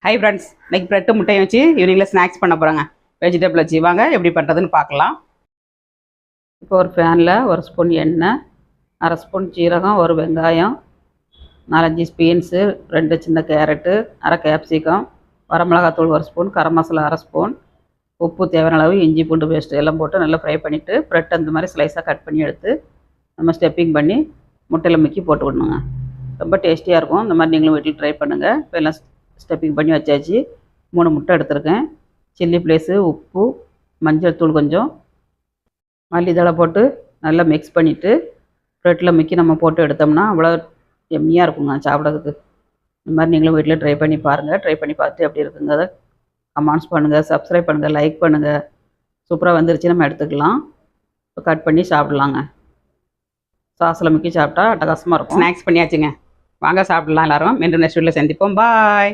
Hi friends, இன்னைக்கு bread முட்டையை வச்சு ஈவினிங்கில் ஸ்நாக்ஸ் பண்ண போகிறாங்க. வெஜிடபிள் வச்சு வாங்க எப்படி பண்ணுறதுன்னு பார்க்கலாம். இப்போ ஒரு பேனில் ஒரு ஸ்பூன் எண்ணெய், அரை ஸ்பூன் ஜீரகம், ஒரு வெங்காயம், 4-5 பீன்ஸு, 2 சின்ன கேரட்டு, அரை கேப்சிகம், வரமிளகாத்தூள் ஒரு ஸ்பூன், கரம் மசாலா அரை ஸ்பூன், உப்பு தேவையான அளவு, இஞ்சி பூண்டு பேஸ்ட்டு எல்லாம் போட்டு நல்லா ஃப்ரை பண்ணிவிட்டு பிரெட் அந்த மாதிரி ஸ்லைஸாக கட் பண்ணி எடுத்து நம்ம ஸ்டெப்பிங் பண்ணி முட்டையில் முக்கி போட்டு விடணுங்க. ரொம்ப டேஸ்டியாக இருக்கும். இந்த மாதிரி நீங்களும் வீட்டில் ட்ரை பண்ணுங்கள். இப்போ எல்லாம் ஸ்டெப்பிங் பண்ணி வச்சாச்சு. 3 முட்டை எடுத்திருக்கேன். சில்லி ஃப்ளேக்ஸு, உப்பு, மஞ்சள் தூள் கொஞ்சம், மல்லித்தழை போட்டு நல்லா மிக்ஸ் பண்ணிவிட்டு ப்ரெட்டில் முக்கி நம்ம போட்டு எடுத்தோம்னா அவ்வளோ எம்மியாக இருக்குங்க சாப்பிட்றதுக்கு. இந்த மாதிரி நீங்களும் வீட்டில் ட்ரை பண்ணி பாருங்கள். ட்ரை பண்ணி பார்த்துட்டு எப்படி இருக்குங்க அதை கமெண்ட்ஸ் பண்ணுங்கள், சப்ஸ்கிரைப் பண்ணுங்கள், லைக் பண்ணுங்கள். சூப்பராக வந்துருச்சு, நம்ம எடுத்துக்கலாம். இப்போ கட் பண்ணி சாப்பிட்லாங்க. சாஸில் முக்கி சாப்பிட்டா அட்டகாசமாக இருக்கும். ஸ்நாக்ஸ் பண்ணியாச்சுங்க. வாங்க சாப்பிட்லாம் எல்லோரும். மீண்டும் நெக்ஸ்ட் வீடியோவில் சந்திப்போம். பாய்.